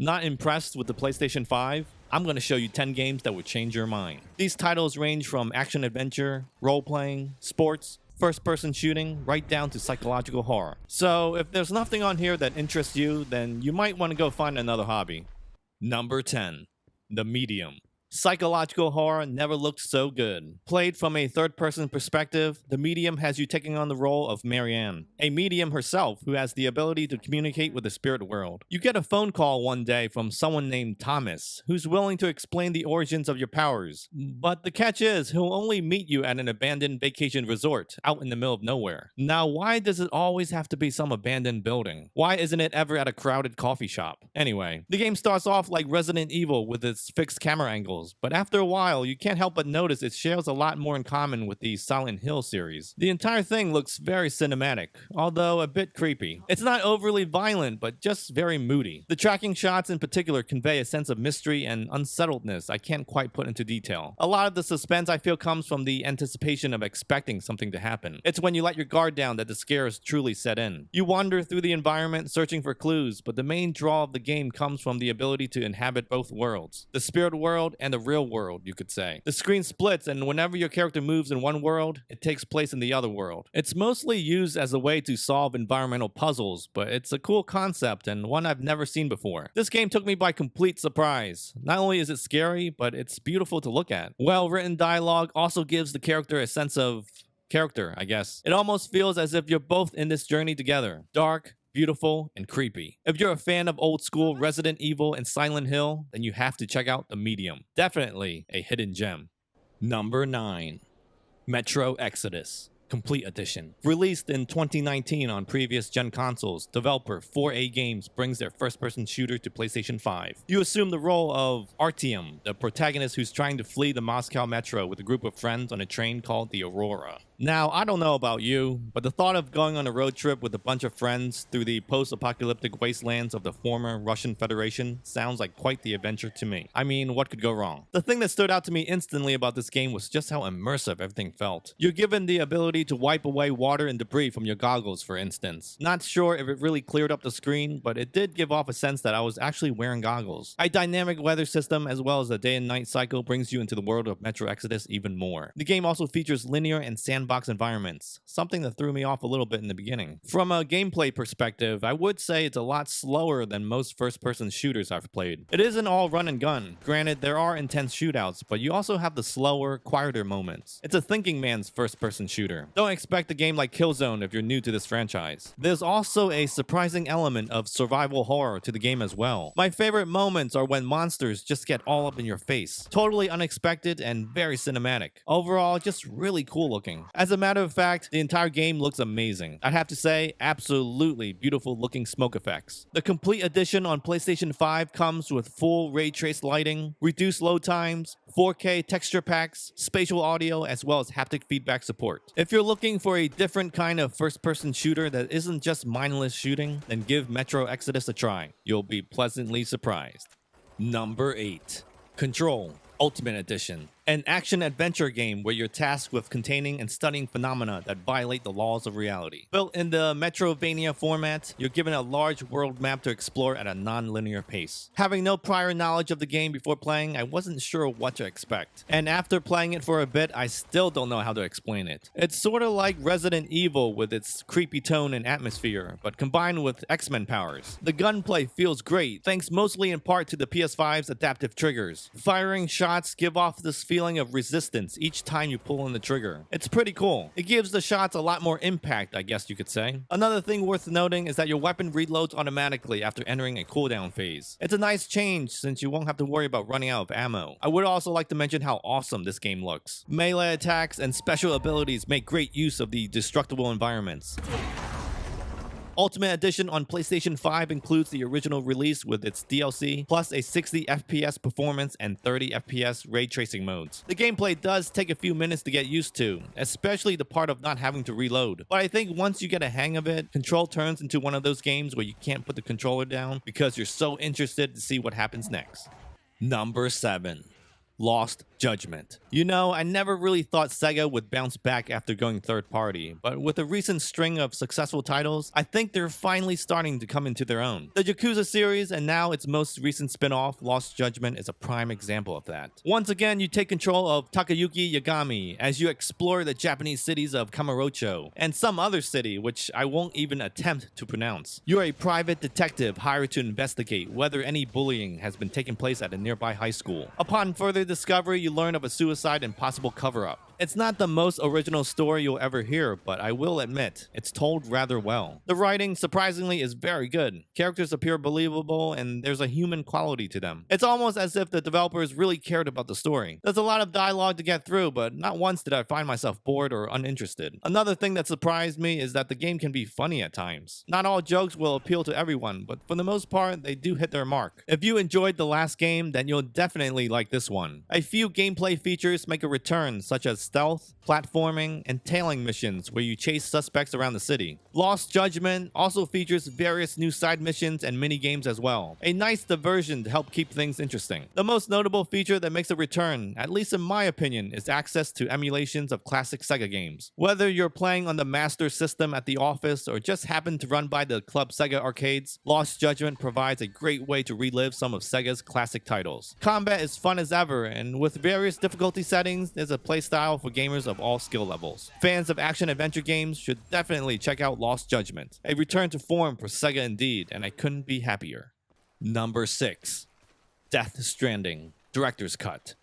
Not impressed with the PlayStation 5? I'm going to show you 10 games that would change your mind. These titles range from action-adventure, role-playing, sports, first-person shooting, right down to psychological horror. So if there's nothing on here that interests you, then you might want to go find another hobby. Number 10. The Medium. Psychological horror never looked so good. Played from a third-person perspective, The Medium has you taking on the role of Marianne, a medium herself who has the ability to communicate with the spirit world. You get a phone call one day from someone named Thomas, who's willing to explain the origins of your powers. But the catch is, he'll only meet you at an abandoned vacation resort, out in the middle of nowhere. Now, why does it always have to be some abandoned building? Why isn't it ever at a crowded coffee shop? Anyway, the game starts off like Resident Evil with its fixed camera angles, but after a while, you can't help but notice it shares a lot more in common with the Silent Hill series. The entire thing looks very cinematic, although a bit creepy. It's not overly violent, but just very moody. The tracking shots in particular convey a sense of mystery and unsettledness I can't quite put into detail. A lot of the suspense I feel comes from the anticipation of expecting something to happen. It's when you let your guard down that the scares truly set in. You wander through the environment searching for clues, but the main draw of the game comes from the ability to inhabit both worlds, the spirit world and the real world, you could say. The screen splits, and whenever your character moves in one world, it takes place in the other world. It's mostly used as a way to solve environmental puzzles, but it's a cool concept and one I've never seen before. This game took me by complete surprise. Not only is it scary, but it's beautiful to look at. Well-written dialogue also gives the character a sense of character, I guess. It almost feels as if you're both in this journey together. Dark, beautiful, and creepy. If you're a fan of old school Resident Evil and Silent Hill, then you have to check out The Medium. Definitely a hidden gem. Number 9. Metro Exodus Complete Edition. Released in 2019 on previous gen consoles, developer 4A Games brings their first-person shooter to PlayStation 5. You assume the role of Artyom, the protagonist who's trying to flee the Moscow metro with a group of friends on a train called the Aurora. Now, I don't know about you, but the thought of going on a road trip with a bunch of friends through the post-apocalyptic wastelands of the former Russian Federation sounds like quite the adventure to me. I mean, what could go wrong? The thing that stood out to me instantly about this game was just how immersive everything felt. You're given the ability to wipe away water and debris from your goggles, for instance. Not sure if it really cleared up the screen, but it did give off a sense that I was actually wearing goggles. A dynamic weather system as well as a day and night cycle brings you into the world of Metro Exodus even more. The game also features linear and sandbox environments, something that threw me off a little bit in the beginning. From a gameplay perspective, I would say it's a lot slower than most first-person shooters I've played. It isn't all run and gun. Granted, there are intense shootouts, but you also have the slower, quieter moments. It's a thinking man's first-person shooter. Don't expect a game like Killzone if you're new to this franchise. There's also a surprising element of survival horror to the game as well. My favorite moments are when monsters just get all up in your face. Totally unexpected and very cinematic. Overall, just really cool looking. As a matter of fact, the entire game looks amazing. I'd have to say, absolutely beautiful looking smoke effects. The complete edition on PlayStation 5 comes with full ray trace lighting, reduced load times, 4K texture packs, spatial audio, as well as haptic feedback support. If you're looking for a different kind of first-person shooter that isn't just mindless shooting, then give Metro Exodus a try. You'll be pleasantly surprised. Number 8. Control Ultimate Edition. An action-adventure game where you're tasked with containing and studying phenomena that violate the laws of reality. Built in the Metrovania format, you're given a large world map to explore at a non-linear pace. Having no prior knowledge of the game before playing, I wasn't sure what to expect. And after playing it for a bit, I still don't know how to explain it. It's sort of like Resident Evil with its creepy tone and atmosphere, but combined with X-Men powers. The gunplay feels great, thanks mostly in part to the PS5's adaptive triggers. Firing shots give off this feeling of resistance each time you pull on the trigger. It's pretty cool. It gives the shots a lot more impact, I guess you could say. Another thing worth noting is that your weapon reloads automatically after entering a cooldown phase. It's a nice change since you won't have to worry about running out of ammo. I would also like to mention how awesome this game looks. Melee attacks and special abilities make great use of the destructible environments. Ultimate Edition on PlayStation 5 includes the original release with its DLC, plus a 60 FPS performance and 30 FPS ray tracing modes. The gameplay does take a few minutes to get used to, especially the part of not having to reload. But I think once you get a hang of it, Control turns into one of those games where you can't put the controller down because you're so interested to see what happens next. Number 7. Lost Judgment. You know, I never really thought Sega would bounce back after going third party, but with a recent string of successful titles, I think they're finally starting to come into their own. The Yakuza series and now its most recent spin-off, Lost Judgment, is a prime example of that. Once again, you take control of Takayuki Yagami as you explore the Japanese cities of Kamurocho and some other city which I won't even attempt to pronounce. You're a private detective hired to investigate whether any bullying has been taking place at a nearby high school. Upon further discovery, you learn of a suicide and possible cover-up. It's not the most original story you'll ever hear, but I will admit, it's told rather well. The writing, surprisingly, is very good. Characters appear believable, and there's a human quality to them. It's almost as if the developers really cared about the story. There's a lot of dialogue to get through, but not once did I find myself bored or uninterested. Another thing that surprised me is that the game can be funny at times. Not all jokes will appeal to everyone, but for the most part, they do hit their mark. If you enjoyed the last game, then you'll definitely like this one. A few gameplay features make a return, such as stealth, platforming, and tailing missions where you chase suspects around the city. Lost Judgment also features various new side missions and mini-games as well. A nice diversion to help keep things interesting. The most notable feature that makes a return, at least in my opinion, is access to emulations of classic Sega games. Whether you're playing on the Master System at the office or just happen to run by the Club Sega arcades, Lost Judgment provides a great way to relive some of Sega's classic titles. Combat is fun as ever, and with various difficulty settings, there's a playstyle for gamers of all skill levels. Fans of action-adventure games should definitely check out Lost Judgment. A return to form for Sega indeed, and I couldn't be happier. Number 6. Death Stranding Director's Cut.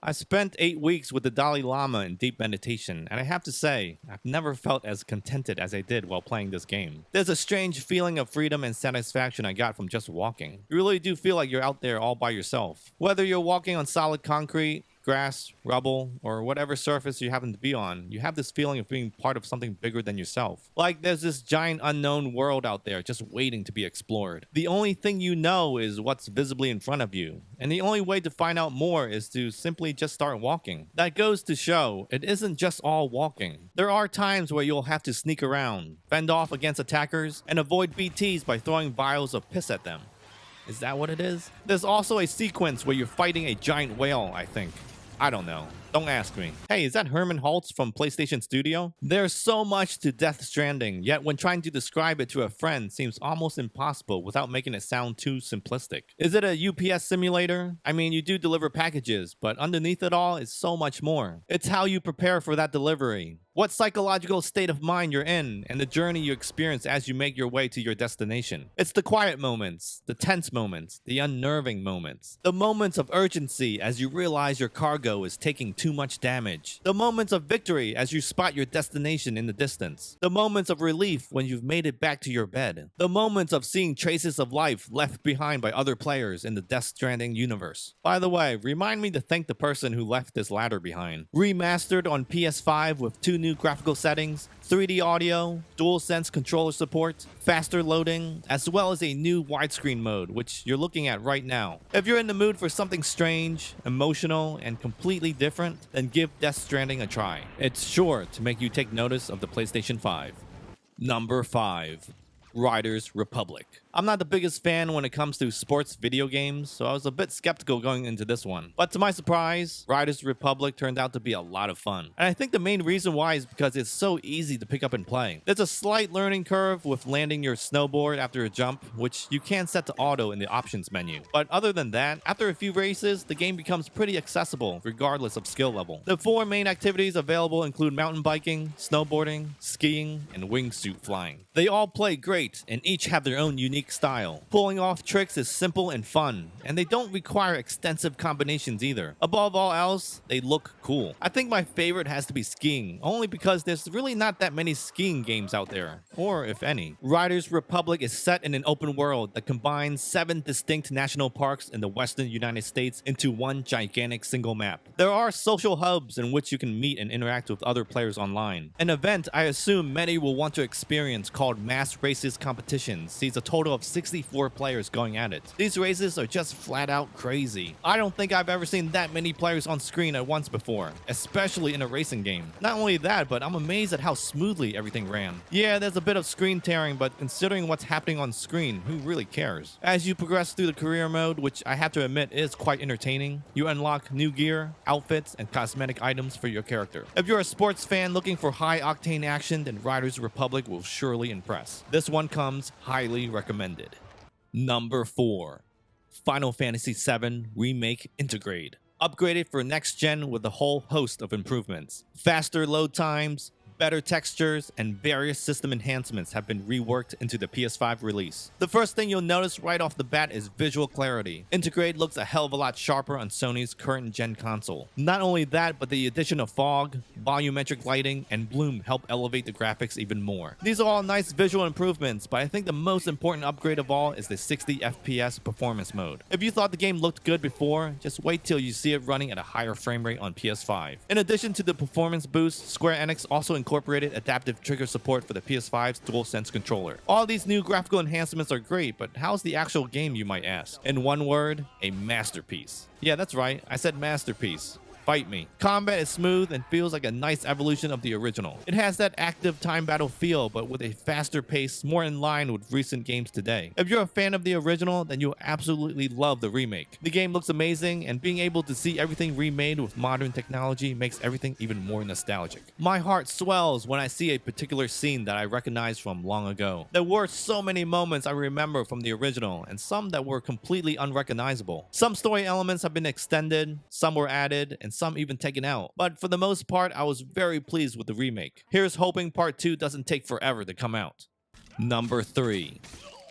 I spent 8 weeks with the Dalai Lama in deep meditation, and I have to say, I've never felt as contented as I did while playing this game. There's a strange feeling of freedom and satisfaction I got from just walking. You really do feel like you're out there all by yourself. Whether you're walking on solid concrete, grass, rubble, or whatever surface you happen to be on, you have this feeling of being part of something bigger than yourself. Like there's this giant unknown world out there just waiting to be explored. The only thing you know is what's visibly in front of you, and the only way to find out more is to simply just start walking. That goes to show, it isn't just all walking. There are times where you'll have to sneak around, fend off against attackers, and avoid BTs by throwing vials of piss at them. Is that what it is? There's also a sequence where you're fighting a giant whale, I think. I don't know. Don't ask me. Hey, is that Herman Holtz from PlayStation Studio? There's so much to Death Stranding, yet when trying to describe it to a friend seems almost impossible without making it sound too simplistic. Is it a UPS simulator? I mean, you do deliver packages, but underneath it all is so much more. It's how you prepare for that delivery, what psychological state of mind you're in, and the journey you experience as you make your way to your destination. It's the quiet moments, the tense moments, the unnerving moments, the moments of urgency as you realize your cargo is taking too much damage, the moments of victory as you spot your destination in the distance, the moments of relief when you've made it back to your bed, the moments of seeing traces of life left behind by other players in the Death Stranding universe. By the way, remind me to thank the person who left this ladder behind. Remastered on PS5 with 2 new graphical settings, 3D audio, DualSense controller support, faster loading, as well as a new widescreen mode, which you're looking at right now. If you're in the mood for something strange, emotional, and completely different, then give Death Stranding a try. It's sure to make you take notice of the PlayStation 5. Number 5. Riders Republic. I'm not the biggest fan when it comes to sports video games, so I was a bit skeptical going into this one. But to my surprise, Riders Republic turned out to be a lot of fun. And I think the main reason why is because it's so easy to pick up and play. There's a slight learning curve with landing your snowboard after a jump, which you can set to auto in the options menu. But other than that, after a few races, the game becomes pretty accessible regardless of skill level. The 4 main activities available include mountain biking, snowboarding, skiing, and wingsuit flying. They all play great and each have their own unique style. Pulling off tricks is simple and fun, and they don't require extensive combinations either. Above all else, they look cool. I think my favorite has to be skiing, only because there's really not that many skiing games out there, or if any. Riders Republic is set in an open world that combines 7 distinct national parks in the western United States into one gigantic single map. There are social hubs in which you can meet and interact with other players online. An event I assume many will want to experience called Mass Races Competition sees a total of 64 players going at it. These races are just flat out crazy. I don't think I've ever seen that many players on screen at once before, especially in a racing game. Not only that, but I'm amazed at how smoothly everything ran. Yeah, there's a bit of screen tearing, but considering what's happening on screen, who really cares? As you progress through the career mode, which I have to admit is quite entertaining, you unlock new gear, outfits, and cosmetic items for your character. If you're a sports fan looking for high-octane action, then Riders Republic will surely impress. This one comes highly recommended. Number 4. Final Fantasy VII Remake Integrate. Upgraded for next gen with a whole host of improvements. Faster load times, better textures, and various system enhancements have been reworked into the PS5 release. The first thing you'll notice right off the bat is visual clarity. Integrate looks a hell of a lot sharper on Sony's current gen console. Not only that, but the addition of fog, volumetric lighting, and bloom help elevate the graphics even more. These are all nice visual improvements, but I think the most important upgrade of all is the 60 FPS performance mode. If you thought the game looked good before, just wait till you see it running at a higher frame rate on PS5. In addition to the performance boost, Square Enix also incorporated adaptive trigger support for the PS5's DualSense controller. All these new graphical enhancements are great, but how's the actual game, you might ask? In one word, a masterpiece. Yeah, that's right, I said masterpiece. Fight me. Combat is smooth and feels like a nice evolution of the original. It has that active time battle feel, but with a faster pace, more in line with recent games today. If you're a fan of the original, then you'll absolutely love the remake. The game looks amazing, and being able to see everything remade with modern technology makes everything even more nostalgic. My heart swells when I see a particular scene that I recognize from long ago. There were so many moments I remember from the original, and some that were completely unrecognizable. Some story elements have been extended, some were added, and some even taken out. But for the most part, I was very pleased with the remake. Here's hoping Part 2 doesn't take forever to come out. Number 3.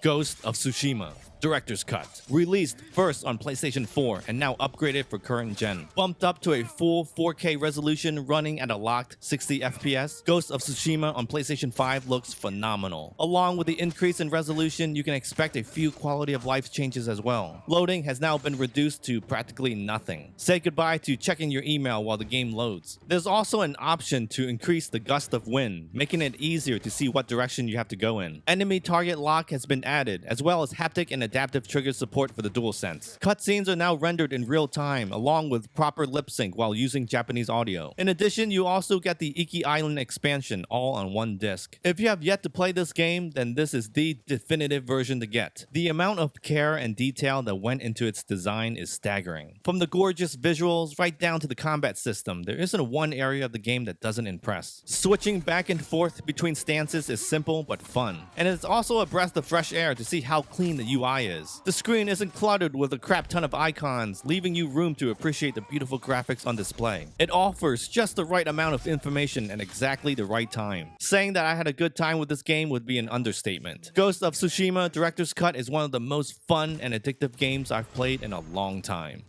Ghost of Tsushima Director's Cut. Released first on PlayStation 4 and now upgraded for current gen. Bumped up to a full 4K resolution running at a locked 60 FPS, Ghost of Tsushima on PlayStation 5 looks phenomenal. Along with the increase in resolution, you can expect a few quality of life changes as well. Loading has now been reduced to practically nothing. Say goodbye to checking your email while the game loads. There's also an option to increase the gust of wind, making it easier to see what direction you have to go in. Enemy target lock has been added, as well as haptic and adaptive trigger support for the DualSense. Cutscenes are now rendered in real time, along with proper lip sync while using Japanese audio. In addition, you also get the Iki Island expansion all on one disc. If you have yet to play this game, then this is the definitive version to get. The amount of care and detail that went into its design is staggering. From the gorgeous visuals right down to the combat system, there isn't one area of the game that doesn't impress. Switching back and forth between stances is simple but fun, and it's also a breath of fresh air to see how clean the UI is. The screen isn't cluttered with a crap ton of icons, leaving you room to appreciate the beautiful graphics on display. It offers just the right amount of information at exactly the right time. Saying that I had a good time with this game would be an understatement. Ghost of Tsushima Director's Cut is one of the most fun and addictive games I've played in a long time.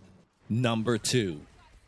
Number 2.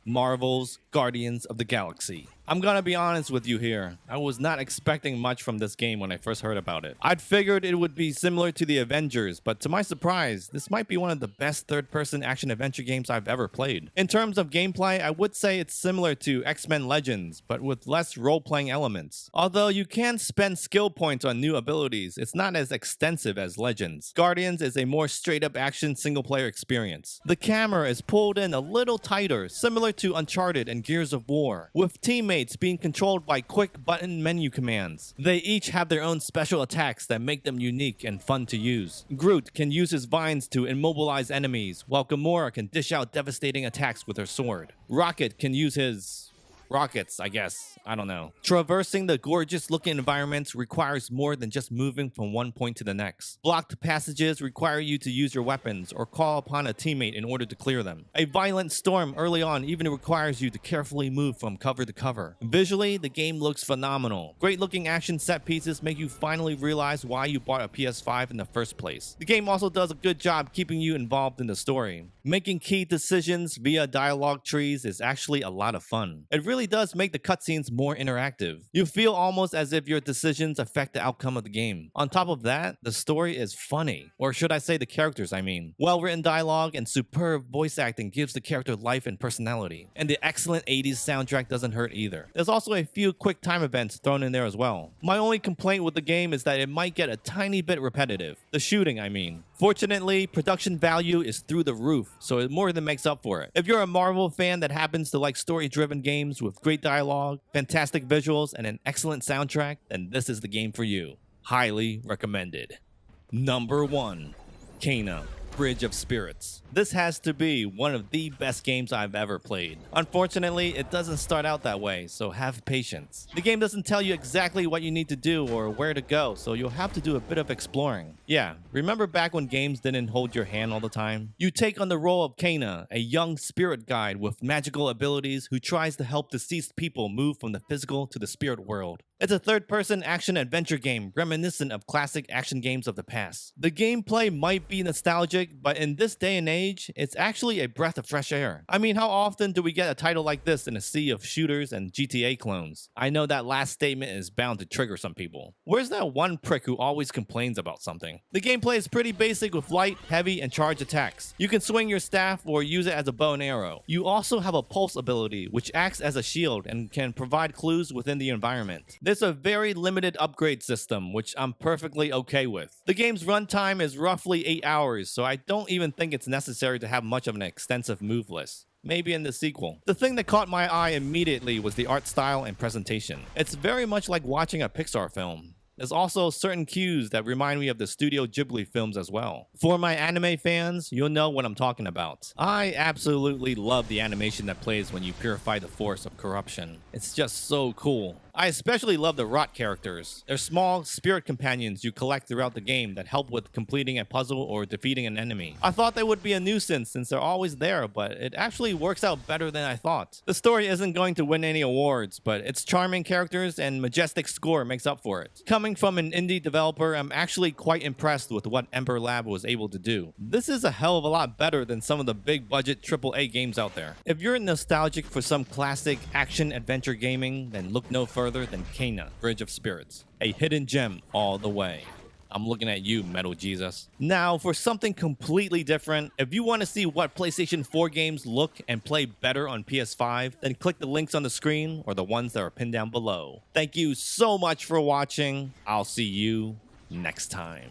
Marvel's Guardians of the Galaxy. I'm gonna be honest with you here. I was not expecting much from this game when I first heard about it. I'd figured it would be similar to the Avengers, but to my surprise, this might be one of the best third-person action-adventure games I've ever played. In terms of gameplay, I would say it's similar to X-Men Legends, but with less role-playing elements. Although you can spend skill points on new abilities, it's not as extensive as Legends. Guardians is a more straight-up action single-player experience. The camera is pulled in a little tighter, similar to Uncharted and Gears of War, with teammates being controlled by quick button menu commands. They each have their own special attacks that make them unique and fun to use. Groot can use his vines to immobilize enemies, while Gamora can dish out devastating attacks with her sword. Rocket can use his rockets, I guess. I don't know. Traversing the gorgeous looking environments requires more than just moving from one point to the next. Blocked passages require you to use your weapons or call upon a teammate in order to clear them. A violent storm early on even requires you to carefully move from cover to cover. Visually, the game looks phenomenal. Great looking action set pieces make you finally realize why you bought a PS5 in the first place. The game also does a good job keeping you involved in the story. Making key decisions via dialogue trees is actually a lot of fun. It really really does make the cutscenes more interactive. You feel almost as if your decisions affect the outcome of the game. On top of that, the story is funny. Or should I say the characters, I mean. Well-written dialogue and superb voice acting gives the character life and personality. And the excellent 80s soundtrack doesn't hurt either. There's also a few quick time events thrown in there as well. My only complaint with the game is that it might get a tiny bit repetitive. The shooting, I mean. Fortunately, production value is through the roof, so it more than makes up for it. If you're a Marvel fan that happens to like story-driven games with great dialogue, fantastic visuals, and an excellent soundtrack, then this is the game for you. Highly recommended. Number 1. Kena, Bridge of Spirits. This has to be one of the best games I've ever played. Unfortunately, it doesn't start out that way, so have patience. The game doesn't tell you exactly what you need to do or where to go, so you'll have to do a bit of exploring. Yeah, remember back when games didn't hold your hand all the time? You take on the role of Kena, a young spirit guide with magical abilities who tries to help deceased people move from the physical to the spirit world. It's a third-person action-adventure game reminiscent of classic action games of the past. The gameplay might be nostalgic, but in this day and age, it's actually a breath of fresh air. I mean, how often do we get a title like this in a sea of shooters and GTA clones? I know that last statement is bound to trigger some people. Where's that one prick who always complains about something? The gameplay is pretty basic with light, heavy, and charge attacks. You can swing your staff or use it as a bow and arrow. You also have a pulse ability, which acts as a shield and can provide clues within the environment. There's a very limited upgrade system, which I'm perfectly okay with. The game's runtime is roughly 8 hours, so I don't even think it's necessary to have much of an extensive move list. Maybe in the sequel. The thing that caught my eye immediately was the art style and presentation. It's very much like watching a Pixar film. There's also certain cues that remind me of the Studio Ghibli films as well. For my anime fans, you'll know what I'm talking about. I absolutely love the animation that plays when you purify the force of corruption. It's just so cool. I especially love the rot characters. They're small spirit companions you collect throughout the game that help with completing a puzzle or defeating an enemy. I thought they would be a nuisance since they're always there, but it actually works out better than I thought. The story isn't going to win any awards, but its charming characters and majestic score makes up for it. Coming from an indie developer, I'm actually quite impressed with what Ember Lab was able to do. This is a hell of a lot better than some of the big budget AAA games out there. If you're nostalgic for some classic action adventure gaming, then look no further than Kena, Bridge of Spirits. A hidden gem all the way. I'm looking at you, Metal Jesus. Now, for something completely different, if you want to see what PlayStation 4 games look and play better on PS5, then click the links on the screen or the ones that are pinned down below. Thank you so much for watching. I'll see you next time.